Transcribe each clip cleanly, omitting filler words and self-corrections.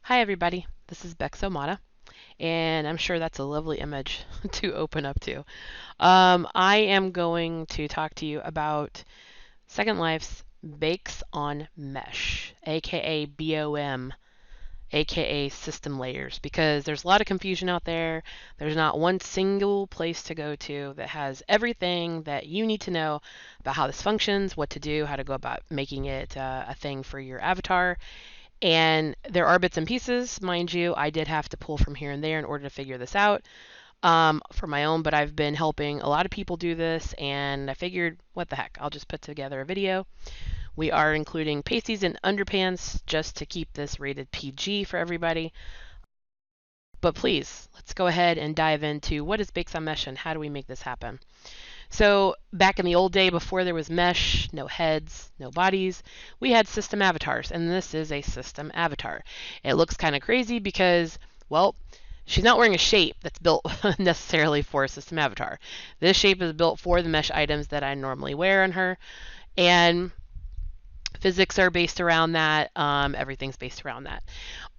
Hi everybody, this is Bex Omata, and I'm sure that's a lovely image to open up to. I am going to talk to you about Second Life's Bakes on Mesh, aka BoM, aka system layers, because there's a lot of confusion out there. There's not one single place to go to that has everything that you need to know about how this functions, what to do, how to go about making it a thing for your avatar. And there are bits and pieces, mind you. I did have to pull from here and there in order to figure this out for my own, but I've been helping a lot of people do this, and I figured, what the heck, I'll just put together a video. We are including pasties and underpants just to keep this rated PG for everybody. But please, let's go ahead and dive into what is Bakes on Mesh and how do we make this happen. So back in the old day, before there was mesh, no heads, no bodies, we had system avatars, and this is a system avatar. It looks kind of crazy because, well, she's not wearing a shape that's built necessarily for a system avatar. This shape is built for the mesh items that I normally wear on her, and physics are based around that. Everything's based around that.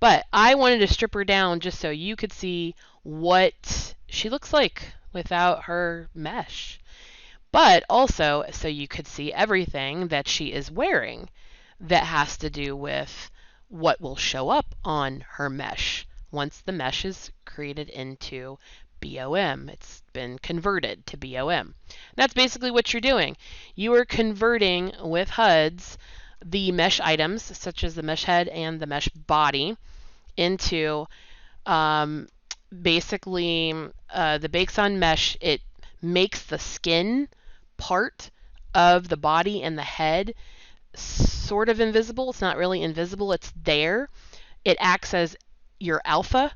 But I wanted to strip her down just so you could see what she looks like without her mesh, but also so you could see everything that she is wearing that has to do with what will show up on her mesh once the mesh is created into BoM. It's been converted to BoM. That's basically what you're doing. You are converting with HUDs the mesh items, such as the mesh head and the mesh body, into basically the Bakes on Mesh. It makes the skin part of the body and the head sort of invisible. It's not really invisible, it's there. It acts as your alpha,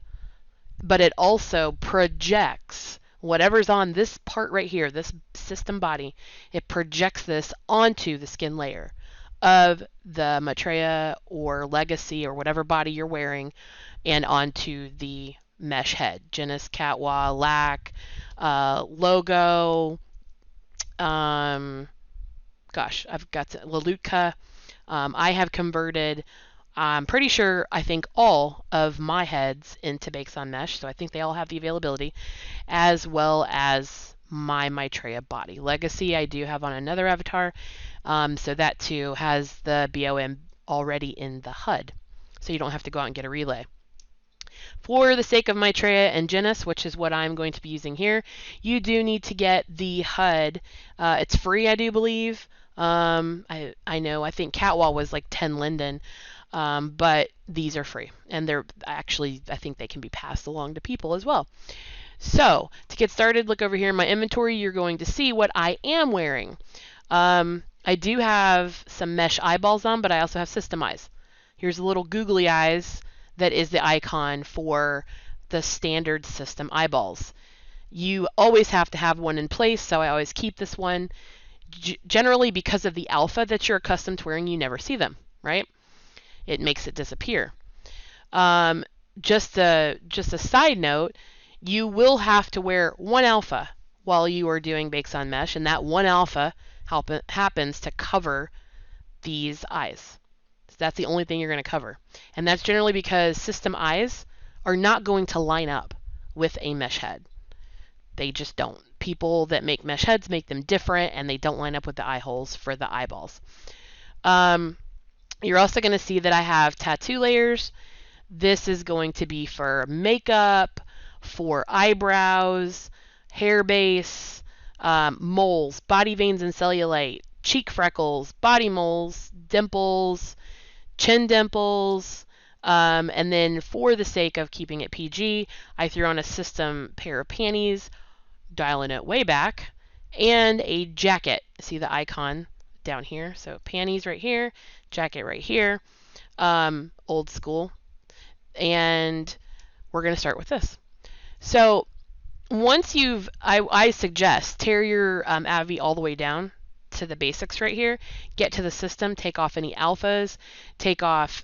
but it also projects whatever's on this part right here, this system body. It projects this onto the skin layer of the Maitreya or Legacy or whatever body you're wearing, and onto the mesh head. Genus, Catwa, Lac, Logo, gosh, I've got Lalutka. I have converted, I'm pretty sure, I think all of my heads into Bakes on Mesh, so I think they all have the availability, as well as my Maitreya body. Legacy I do have on another avatar, so that too has the BoM already in the HUD, so you don't have to go out and get a relay. For the sake of Maitreya and Genus, which is what I'm going to be using here, you do need to get the HUD. It's free, I do believe. I know, I think Catwall was like 10 linden, but these are free. And they're actually, I think they can be passed along to people as well. So, to get started, look over here in my inventory. You're going to see what I am wearing. I do have some mesh eyeballs on, but I also have system eyes. Here's a little googly eyes that is the icon for the standard system eyeballs. You always have to have one in place, so I always keep this one. Generally, because of the alpha that you're accustomed to wearing, you never see them, right? It makes it disappear. Just a side note, you will have to wear one alpha while you are doing Bakes on Mesh, and that one alpha happens to cover these eyes. That's the only thing you're going to cover. And that's generally because system eyes are not going to line up with a mesh head. They just don't. People that make mesh heads make them different, and they don't line up with the eye holes for the eyeballs. You're also going to see that I have tattoo layers. This is going to be for makeup, for eyebrows, hair base, moles, body veins and cellulite, cheek freckles, body moles, dimples, chin dimples, and then for the sake of keeping it PG, I threw on a system pair of panties, dialing it way back, and a jacket. See the icon down here? So panties right here, jacket right here, old school. And we're going to start with this. So once I suggest tear your AVI all the way down to the basics right here, get to the system, take off any alphas, take off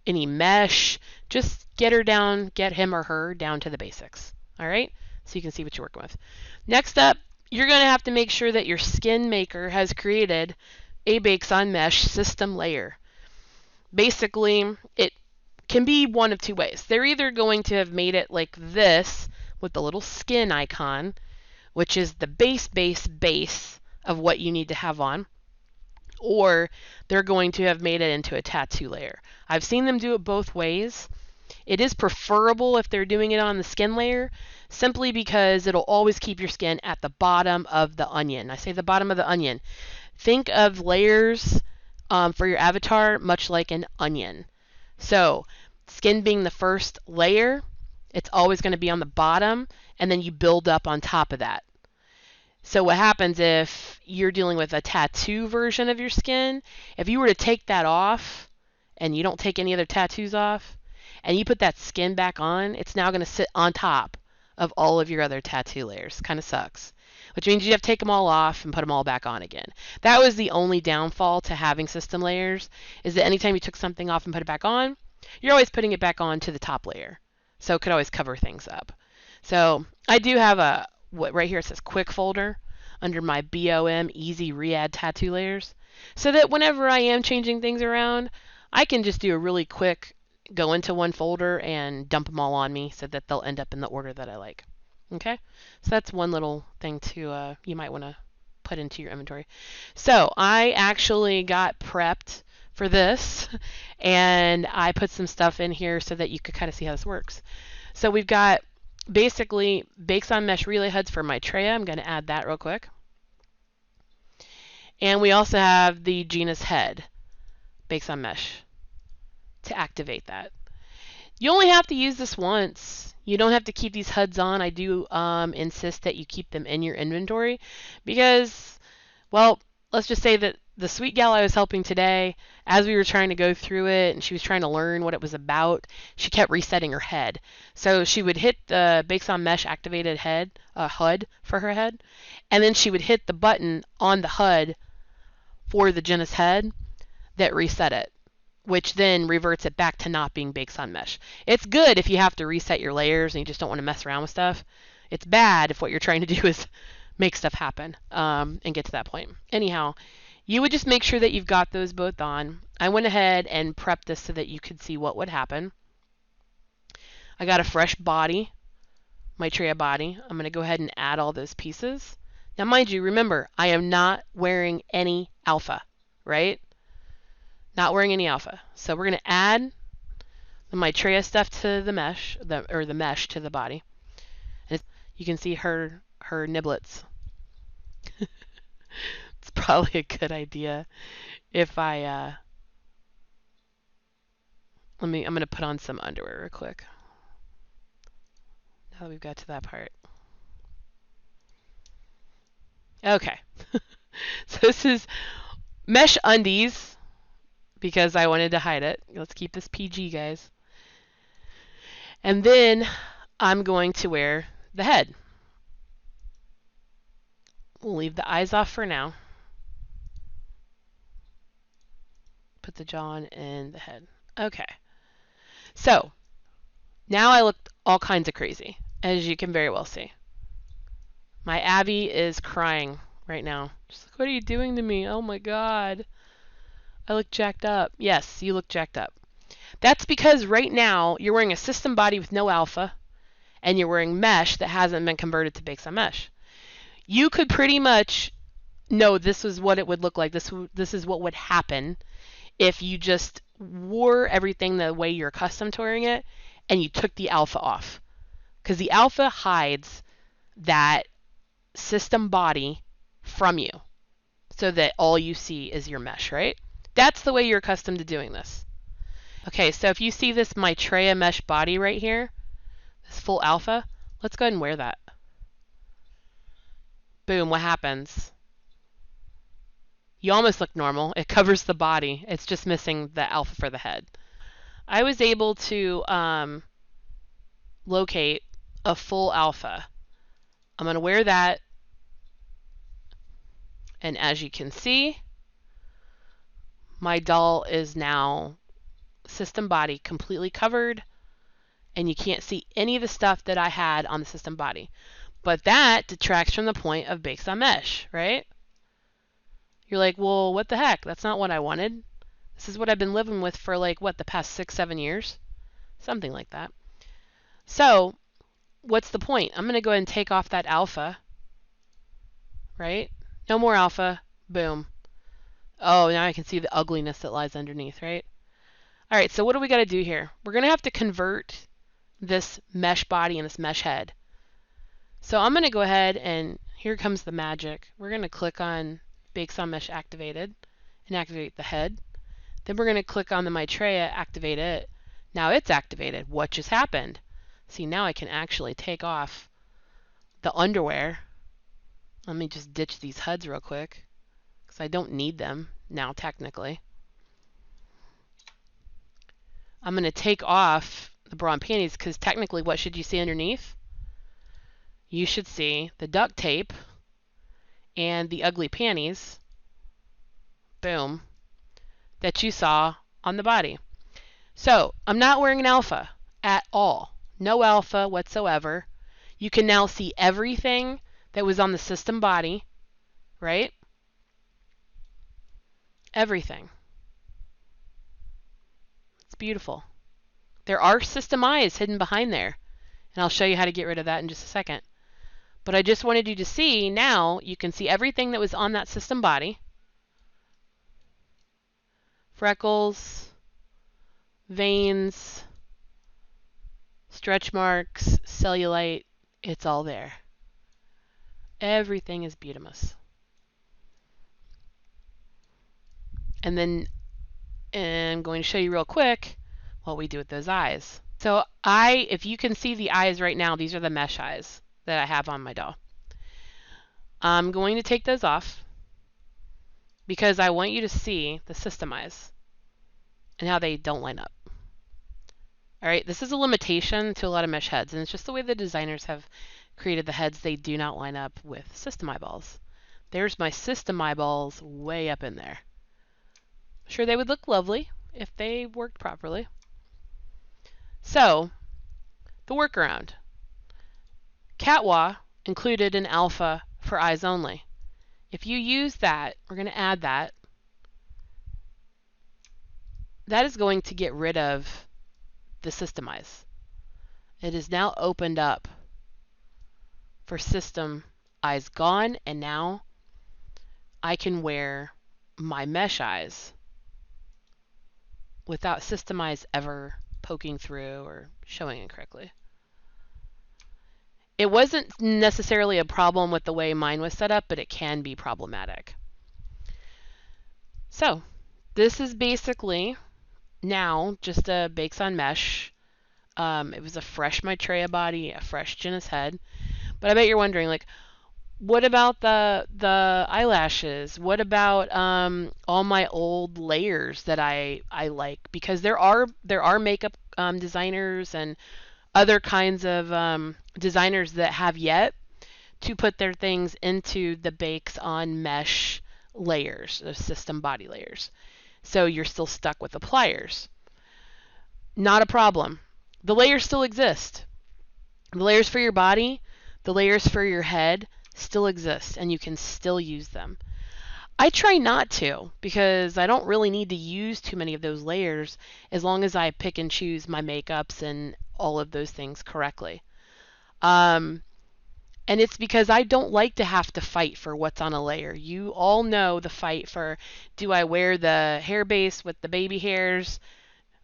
any mesh, just get him or her down to the basics. All right, so you can see what you're working with. Next up, you're going to have to make sure that your skin maker has created a Bakes on Mesh system layer. Basically, it can be one of two ways. They're either going to have made it like this with the little skin icon, which is the base of what you need to have on, or they're going to have made it into a tattoo layer. I've seen them do it both ways. It is preferable if they're doing it on the skin layer, simply because it'll always keep your skin at the bottom of the onion. I say the bottom of the onion. Think of layers for your avatar much like an onion. So skin being the first layer, it's always going to be on the bottom, and then you build up on top of that. So what happens if you're dealing with a tattoo version of your skin, if you were to take that off and you don't take any other tattoos off, and you put that skin back on, it's now going to sit on top of all of your other tattoo layers. Kind of sucks. Which means you have to take them all off and put them all back on again. That was the only downfall to having system layers, is that anytime you took something off and put it back on, you're always putting it back on to the top layer. So it could always cover things up. So I do have right here it says quick folder under my BoM easy re-add tattoo layers, so that whenever I am changing things around, I can just do a really quick go into one folder and dump them all on me so that they'll end up in the order that I like. Okay, so that's one little thing to you might want to put into your inventory. So I actually got prepped for this, and I put some stuff in here so that you could kind of see how this works. So we've got basically bakes on mesh relay HUDs for Maitreya. I'm going to add that real quick. And we also have the genus head bakes on mesh to activate that. You only have to use this once. You don't have to keep these HUDs on. I do insist that you keep them in your inventory because, well, let's just say that the sweet gal I was helping today, as we were trying to go through it and she was trying to learn what it was about, she kept resetting her head. So she would hit the bakes on mesh activated head HUD for her head, and then she would hit the button on the HUD for the genus head that reset it, which then reverts it back to not being bakes on mesh. It's good if you have to reset your layers and you just don't want to mess around with stuff. It's bad if what you're trying to do is make stuff happen and get to that point. Anyhow, you would just make sure that you've got those both on. I went ahead and prepped this so that you could see what would happen. I got a fresh body, Maitreya body. I'm going to go ahead and add all those pieces. Now, mind you, remember, I am not wearing any alpha, right? Not wearing any alpha. So we're going to add the Maitreya stuff to the mesh, the mesh to the body. And you can see her niblets. It's probably a good idea if I'm going to put on some underwear real quick. Now that we've got to that part. Okay. So this is mesh undies because I wanted to hide it. Let's keep this PG, guys. And then I'm going to wear the head. We'll leave the eyes off for now. Put the jaw on and the head. Okay. So now I look all kinds of crazy, as you can very well see. My Abby is crying right now. She's like, what are you doing to me? Oh my God. I look jacked up. Yes, you look jacked up. That's because right now you're wearing a system body with no alpha, and you're wearing mesh that hasn't been converted to bakes on mesh. You could pretty much know this is what it would look like. This is what would happen if you just wore everything the way you're accustomed to wearing it, and you took the alpha off. Because the alpha hides that system body from you so that all you see is your mesh, right? That's the way you're accustomed to doing this. Okay, so if you see this Maitreya mesh body right here, this full alpha, let's go ahead and wear that. Boom, what happens? You almost look normal. It covers the body. It's just missing the alpha for the head. I was able to locate a full alpha. I'm going to wear that. And as you can see, my doll is now system body completely covered, and you can't see any of the stuff that I had on the system body. But that detracts from the point of bakes on mesh, right? You're like, well, what the heck? That's not what I wanted. This is what I've been living with for like, what, the past 6-7 years? something like that. So what's the point? I'm going to go ahead and take off that alpha, right? No more alpha. Boom. Oh, now I can see the ugliness that lies underneath, right? All right, so what do we got to do here? We're going to have to convert this mesh body and this mesh head. So I'm going to go ahead and here comes the magic. We're going to click on Bakes on Mesh Activated and activate the head. Then we're going to click on the Maitreya, activate it. Now it's activated. What just happened? See, now I can actually take off the underwear. Let me just ditch these HUDs real quick because I don't need them now technically. I'm going to take off the bra and panties because technically what should you see underneath? You should see the duct tape and the ugly panties, boom, that you saw on the body. So I'm not wearing an alpha at all. No alpha whatsoever. You can now see everything that was on the system body, right? Everything. It's beautiful. There are system eyes hidden behind there, and I'll show you how to get rid of that in just a second. But I just wanted you to see, now you can see everything that was on that system body. Freckles, veins, stretch marks, cellulite, it's all there. Everything is beautimous. And then I'm going to show you real quick what we do with those eyes. So if you can see the eyes right now, these are the mesh eyes that I have on my doll. I'm going to take those off because I want you to see the system eyes and how they don't line up. All right, this is a limitation to a lot of mesh heads, and it's just the way the designers have created the heads. They do not line up with system eyeballs. There's my system eyeballs way up in there. Sure, they would look lovely if they worked properly. So, the workaround. Catwa included an alpha for eyes only. If you use that, we're going to add that. That is going to get rid of the system eyes. It is now opened up for system eyes gone, and now I can wear my mesh eyes without system eyes ever poking through or showing incorrectly. It wasn't necessarily a problem with the way mine was set up, but it can be problematic. So this is basically now just a Bakes on Mesh. It was a fresh Maitreya body, a fresh Genus head. But I bet you're wondering, like, what about the eyelashes? What about all my old layers that I like? Because there are makeup designers and other kinds of designers that have yet to put their things into the Bakes on Mesh layers, the system body layers. So you're still stuck with the pliers. Not a problem. The layers still exist. The layers for your body, the layers for your head still exist, and you can still use them. I try not to because I don't really need to use too many of those layers as long as I pick and choose my makeups and all of those things correctly. And it's because I don't like to have to fight for what's on a layer. You all know the fight for, do I wear the hair base with the baby hairs,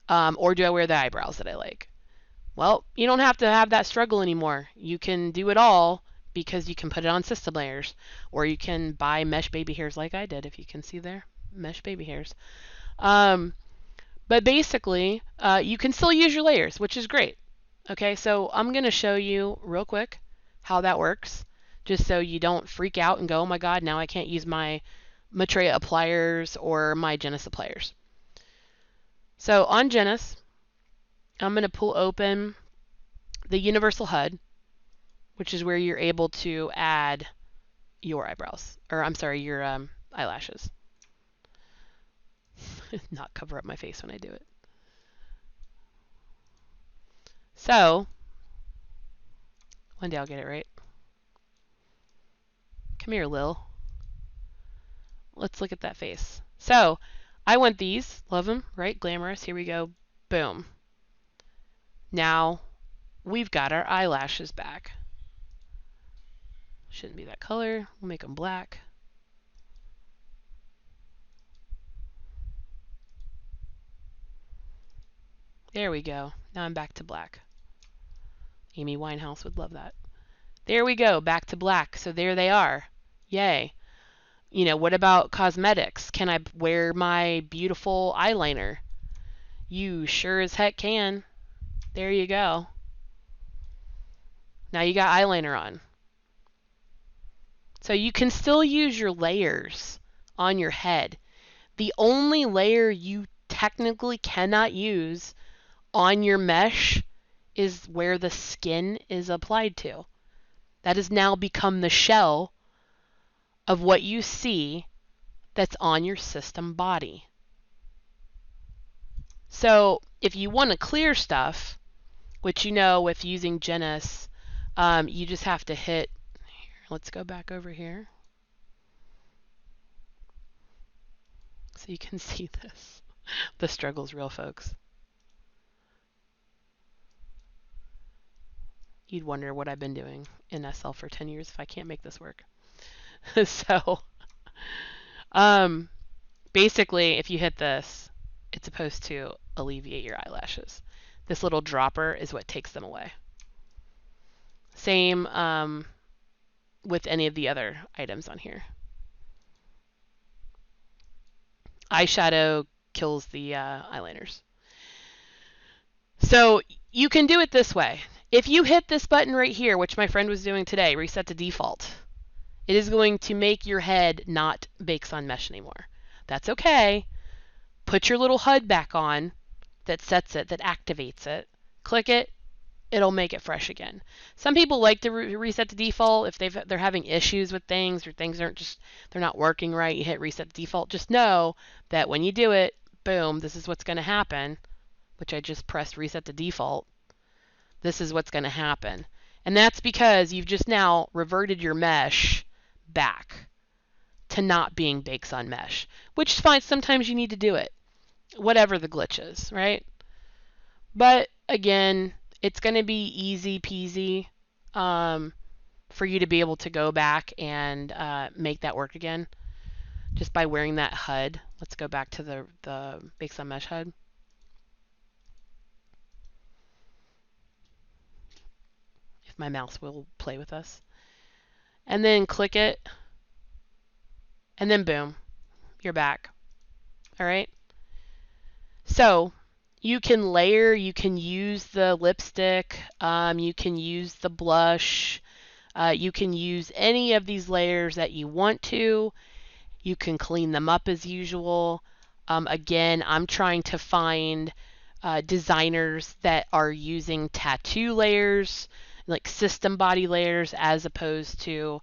or do I wear the eyebrows that I like? Well, you don't have to have that struggle anymore. You can do it all because you can put it on system layers, or you can buy mesh baby hairs like I did, if you can see there, mesh baby hairs. But basically, you can still use your layers, which is great. Okay, so I'm going to show you real quick how that works, just so you don't freak out and go, oh my god, now I can't use my Maitreya pliers or my Genus pliers. So on Genus, I'm going to pull open the Universal HUD, which is where you're able to add your eyebrows, or I'm sorry, your eyelashes. Not cover up my face when I do it. So, one day I'll get it right. Come here, Lil. Let's look at that face. So, I want these. Love them, right? Glamorous. Here we go. Boom. Now we've got our eyelashes back. Shouldn't be that color. We'll make them black. There we go. Now I'm back to black. Amy Winehouse would love that. There we go, back to black. So there they are. Yay. You know, what about cosmetics? Can I wear my beautiful eyeliner? You sure as heck can. There you go. Now you got eyeliner on. So you can still use your layers on your head. The only layer you technically cannot use on your mesh is where the skin is applied to. That has now become the shell of what you see that's on your system body. So if you want to clear stuff, which you know with using Genesis, you just have to hit, here, let's go back over here so you can see this. The struggle's real, folks. You'd wonder what I've been doing in SL for 10 years if I can't make this work. So basically, if you hit this, it's supposed to alleviate your eyelashes. This little dropper is what takes them away. Same with any of the other items on here. Eyeshadow kills the eyeliners. So you can do it this way. If you hit this button right here, which my friend was doing today, reset to default, it is going to make your head not Bakes on Mesh anymore. That's okay. Put your little HUD back on that sets it, that activates it. Click it, it'll make it fresh again. Some people like to reset to default if they're having issues with things or things aren't just, they're not working right. You hit reset to default. Just know that when you do it, boom, this is what's going to happen, which I just pressed reset to default. This is what's going to happen. And that's because you've just now reverted your mesh back to not being Bakes on Mesh, which is fine. Sometimes you need to do it, whatever the glitch is, right? But again, it's going to be easy peasy for you to be able to go back and make that work again just by wearing that HUD. Let's go back to the Bakes on Mesh HUD. If my mouse will play with us. And then click it. And then boom, you're back. All right. So you can layer, you can use the lipstick, you can use the blush, you can use any of these layers that you want to. You can clean them up as usual. Again, I'm trying to find designers that are using tattoo layers, like system body layers, as opposed to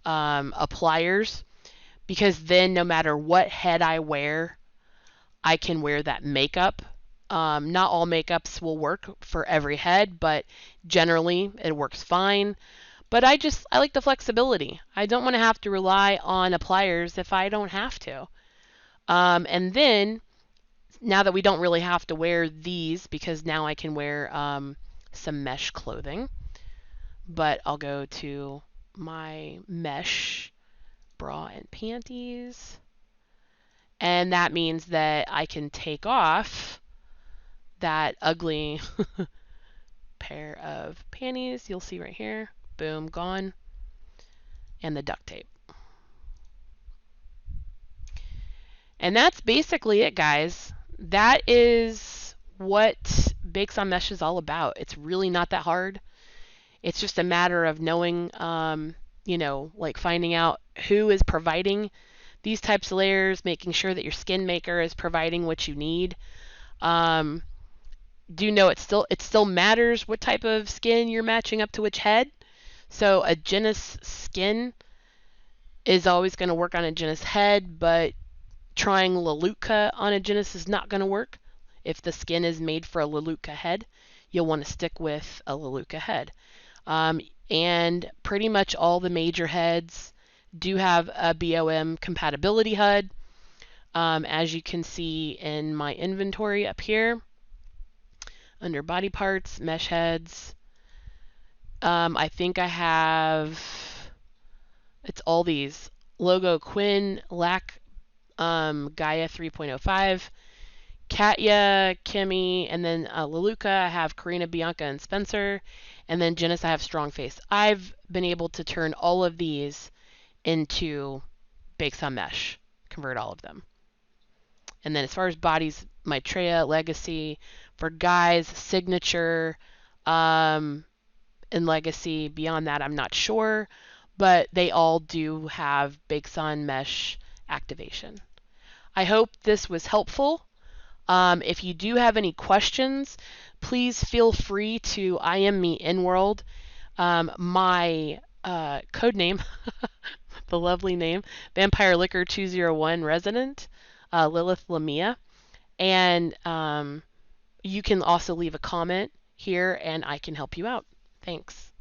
appliers, because then no matter what head I wear, I can wear that makeup. Not all makeups will work for every head, but generally it works fine. But I like the flexibility. I don't want to have to rely on appliers if I don't have to. And then, now that we don't really have to wear these, because now I can wear some mesh clothing, but I'll go to my mesh bra and panties. And that means that I can take off that ugly pair of panties. You'll see right here. Boom, gone. And the duct tape. And that's basically it, guys. That is what Bakes on Mesh is all about. It's really not that hard. It's just a matter of knowing, like finding out who is providing these types of layers, making sure that your skin maker is providing what you need. Do know it still matters what type of skin you're matching up to which head. So a Genesis skin is always going to work on a Genesis head, but trying Lelutka on a Genesis is not going to work. If the skin is made for a Lelutka head, you'll want to stick with a Lelutka head. And pretty much all the major heads do have a BoM compatibility HUD. As you can see in my inventory up here, Under body parts, mesh heads. I think I have, it's all these. Logo Quinn, Lack, Gaia 3.05, Katya, Kimmy, and then Leluka. I have Karina, Bianca, and Spencer. And then Janice, I have Strong Face. I've been able to turn all of these into Bakes on Mesh, convert all of them. And then as far as bodies, Maitreya, Legacy. For guys, Signature, and Legacy. Beyond that, I'm not sure, but they all do have Bakes on Mesh activation. I hope this was helpful. If you do have any questions, please feel free to IM me in world. My code name, the lovely name, Vampire Liquor 201 Resident, Lilith Lamia. And you can also leave a comment here and I can help you out. Thanks.